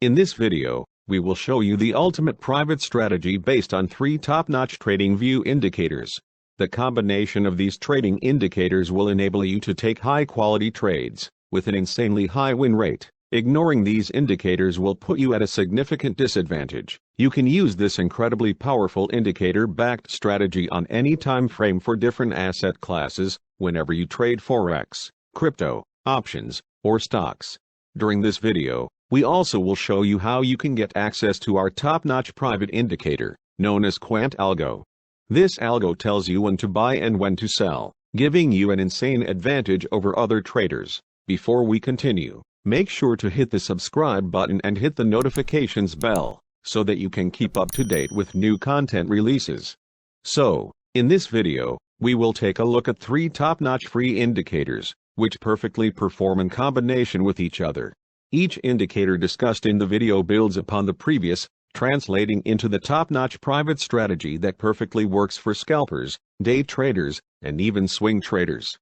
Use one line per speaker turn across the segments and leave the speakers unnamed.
In this video, we will show you the ultimate private strategy based on 3 top-notch TradingView indicators. The combination of these trading indicators will enable you to take high-quality trades with an insanely high win rate. Ignoring these indicators will put you at a significant disadvantage. You can use this incredibly powerful indicator-backed strategy on any time frame for different asset classes, whenever you trade forex, crypto, options, or stocks. During this video, we also will show you how you can get access to our top-notch private indicator, known as QuantAlgo. This algo tells you when to buy and when to sell, giving you an insane advantage over other traders. Before we continue, make sure to hit the subscribe button and hit the notifications bell, so that you can keep up to date with new content releases. So, in this video, we will take a look at 3 top-notch free indicators, which perfectly perform in combination with each other. Each indicator discussed in the video builds upon the previous, translating into the top-notch private strategy that perfectly works for scalpers, day traders, and even swing traders.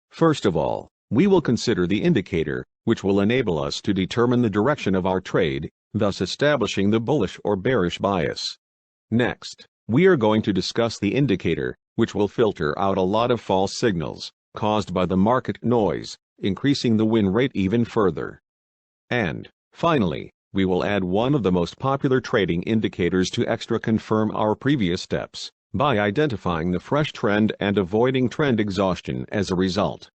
First of all, we will consider the indicator, which will enable us to determine the direction of our trade, thus establishing the bullish or bearish bias. Next, we are going to discuss the indicator, which will filter out a lot of false signals caused by the market noise, increasing the win rate even further. And, finally, we will add one of the most popular trading indicators to extra confirm our previous steps, by identifying the fresh trend and avoiding trend exhaustion as a result.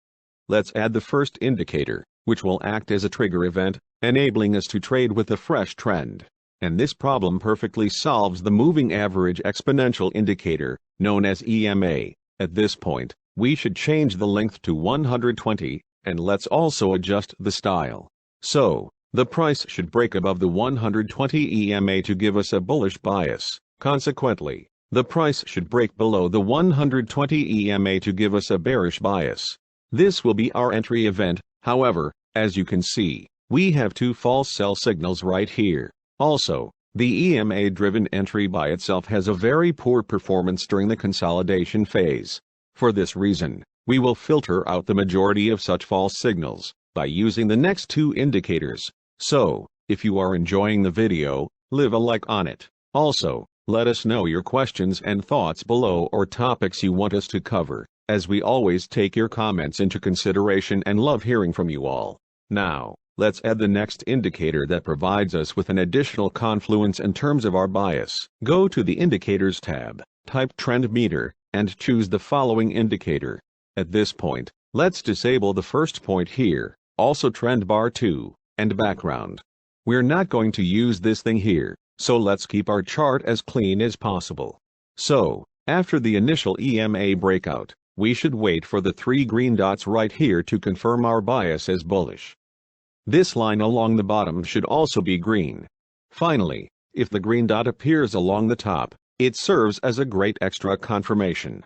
Let's add the first indicator, which will act as a trigger event, enabling us to trade with a fresh trend. And this problem perfectly solves the moving average exponential indicator, known as EMA. At this point, we should change the length to 120, and let's also adjust the style. So, the price should break above the 120 EMA to give us a bullish bias. Consequently, the price should break below the 120 EMA to give us a bearish bias. This will be our entry event. However, as you can see, we have 2 false sell signals right here. Also, the EMA-driven entry by itself has a very poor performance during the consolidation phase. For this reason, we will filter out the majority of such false signals by using the next 2 indicators. So, if you are enjoying the video, leave a like on it. Also, let us know your questions and thoughts below or topics you want us to cover, as we always take your comments into consideration and love hearing from you all. Now, let's add the next indicator that provides us with an additional confluence in terms of our bias. Go to the Indicators tab, type Trend Meter, and choose the following indicator. At this point, let's disable the first point here, also Trend Bar 2, and Background. We're not going to use this thing here, so let's keep our chart as clean as possible. So, after the initial EMA breakout, we should wait for the 3 green dots right here to confirm our bias as bullish. This line along the bottom should also be green. Finally, if the green dot appears along the top, it serves as a great extra confirmation.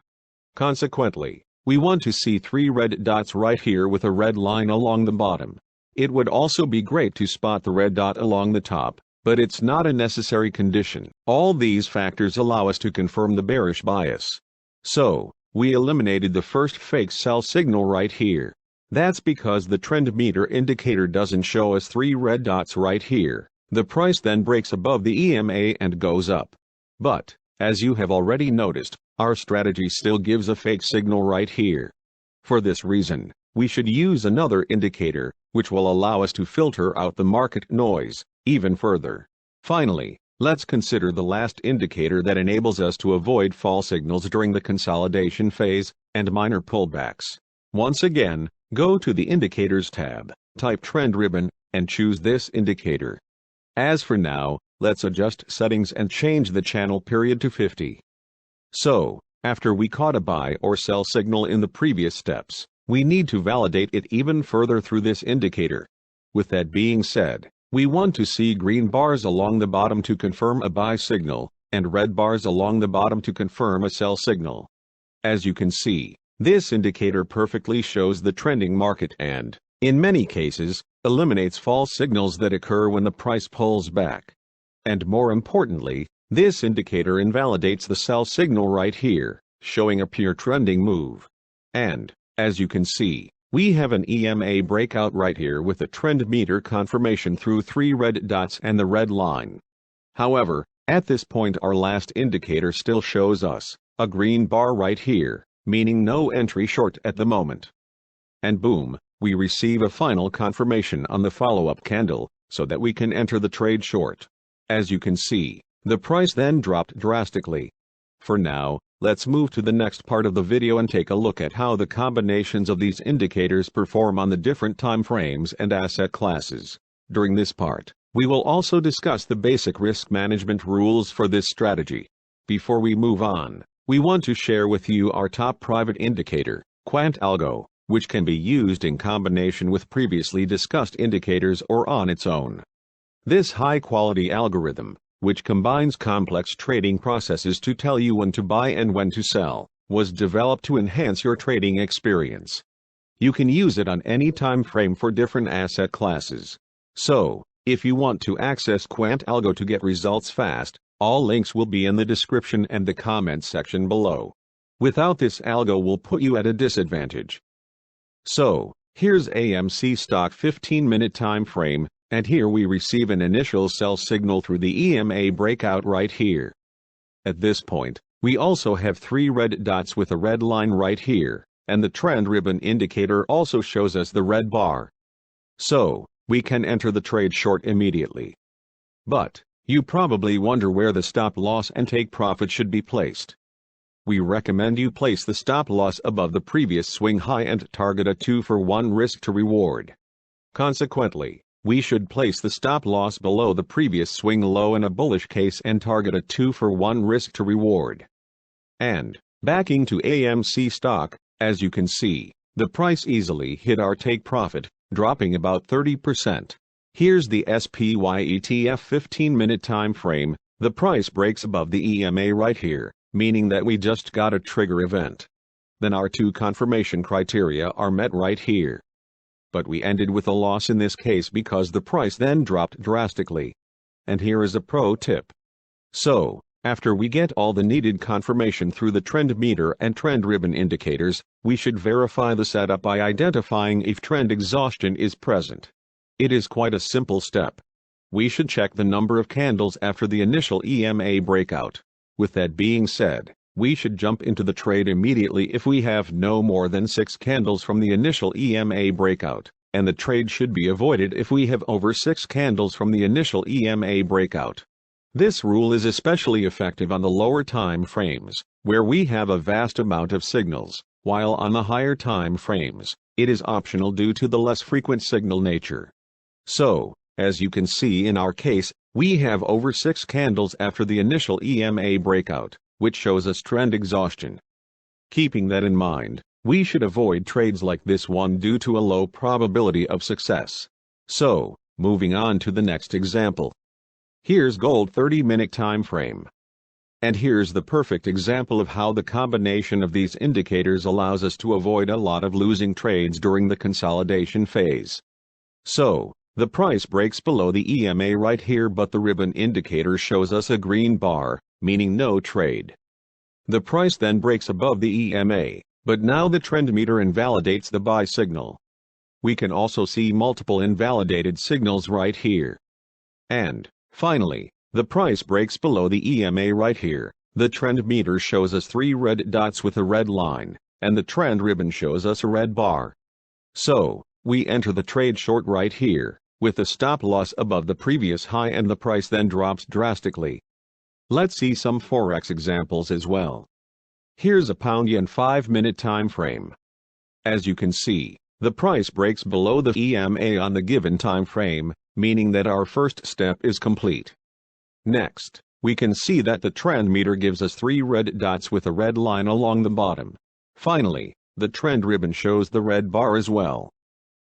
Consequently, we want to see 3 red dots right here with a red line along the bottom. It would also be great to spot the red dot along the top, but it's not a necessary condition. All these factors allow us to confirm the bearish bias. So, we eliminated the first fake sell signal right here. That's because the trend meter indicator doesn't show us 3 red dots right here. The price then breaks above the EMA and goes up. But, as you have already noticed, our strategy still gives a fake signal right here. For this reason, we should use another indicator, which will allow us to filter out the market noise even further. Finally, let's consider the last indicator that enables us to avoid false signals during the consolidation phase and minor pullbacks. Once again, go to the Indicators tab, type Trend Ribbon, and choose this indicator. As for now, let's adjust settings and change the channel period to 50. So, after we caught a buy or sell signal in the previous steps, we need to validate it even further through this indicator. With that being said, we want to see green bars along the bottom to confirm a buy signal, and red bars along the bottom to confirm a sell signal. As you can see, this indicator perfectly shows the trending market and, in many cases, eliminates false signals that occur when the price pulls back. And more importantly, this indicator invalidates the sell signal right here, showing a pure trending move. And, as you can see, We have an EMA breakout right here with the trend meter confirmation through 3 red dots and the red line. However, at this point our last indicator still shows us a green bar right here, meaning no entry short at the moment. And boom, we receive a final confirmation on the follow-up candle, so that we can enter the trade short. As you can see, the price then dropped drastically. For now, let's move to the next part of the video and take a look at how the combinations of these indicators perform on the different time frames and asset classes. During this part, we will also discuss the basic risk management rules for this strategy. Before we move on, we want to share with you our top private indicator, QuantAlgo, which can be used in combination with previously discussed indicators or on its own. This high-quality algorithm, which combines complex trading processes to tell you when to buy and when to sell, was developed to enhance your trading experience. You can use it on any time frame for different asset classes. So, if you want to access QuantAlgo to get results fast, all links will be in the description and the comments section below. Without this algo will put you at a disadvantage. So, here's AMC stock 15-minute time frame, and here we receive an initial sell signal through the EMA breakout right here. At this point, we also have 3 red dots with a red line right here, and the trend ribbon indicator also shows us the red bar. So, we can enter the trade short immediately. But, you probably wonder where the stop loss and take profit should be placed. We recommend you place the stop loss above the previous swing high and target a 2-for-1 risk to reward. Consequently, we should place the stop loss below the previous swing low in a bullish case and target a 2-for-1 risk to reward. And, backing to AMC stock, as you can see, the price easily hit our take profit, dropping about 30%. Here's the SPY ETF 15-minute time frame. The price breaks above the EMA right here, meaning that we just got a trigger event. Then our 2 confirmation criteria are met right here. But we ended with a loss in this case because the price then dropped drastically. And here is a pro tip. So, after we get all the needed confirmation through the trend meter and trend ribbon indicators, we should verify the setup by identifying if trend exhaustion is present. It is quite a simple step. We should check the number of candles after the initial EMA breakout. With that being said, we should jump into the trade immediately if we have no more than 6 candles from the initial EMA breakout, and the trade should be avoided if we have over 6 candles from the initial EMA breakout. This rule is especially effective on the lower time frames, where we have a vast amount of signals, while on the higher time frames, it is optional due to the less frequent signal nature. So, as you can see in our case, we have over 6 candles after the initial EMA breakout, which shows us trend exhaustion. Keeping that in mind, we should avoid trades like this one due to a low probability of success. So, moving on to the next example. Here's gold 30-minute time frame. And here's the perfect example of how the combination of these indicators allows us to avoid a lot of losing trades during the consolidation phase. So, the price breaks below the EMA right here, but the ribbon indicator shows us a green bar, meaning no trade. The price then breaks above the EMA, but now the trend meter invalidates the buy signal. We can also see multiple invalidated signals right here. And, finally, the price breaks below the EMA right here. The trend meter shows us 3 red dots with a red line, and the trend ribbon shows us a red bar. So, we enter the trade short right here, with the stop loss above the previous high, and the price then drops drastically. Let's see some forex examples as well. Here's a pound-yen 5-minute time frame. As you can see, the price breaks below the EMA on the given time frame, meaning that our first step is complete. Next, we can see that the trend meter gives us 3 red dots with a red line along the bottom. Finally, the trend ribbon shows the red bar as well.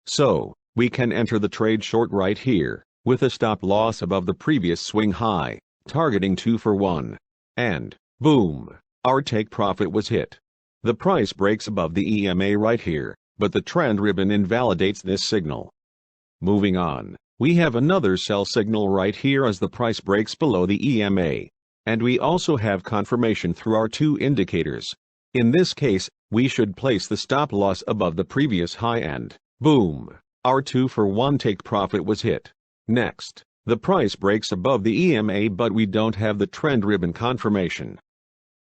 So, we can enter the trade short right here, with a stop loss above the previous swing high, targeting 2-for-1. And, boom, our take profit was hit. The price breaks above the EMA right here, but the trend ribbon invalidates this signal. Moving on, we have another sell signal right here as the price breaks below the EMA. And we also have confirmation through our 2 indicators. In this case, we should place the stop loss above the previous high and, boom, our 2-for-1 take profit was hit. Next, the price breaks above the EMA but we don't have the trend ribbon confirmation.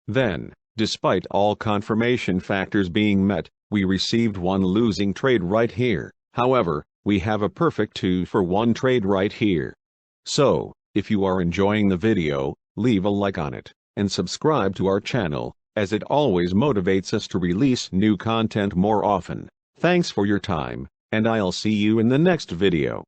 Then, despite all confirmation factors being met, we received one losing trade right here. However, we have a perfect 2-for-1 trade right here. So, if you are enjoying the video, leave a like on it, and subscribe to our channel, as it always motivates us to release new content more often. Thanks for your time, and I'll see you in the next video.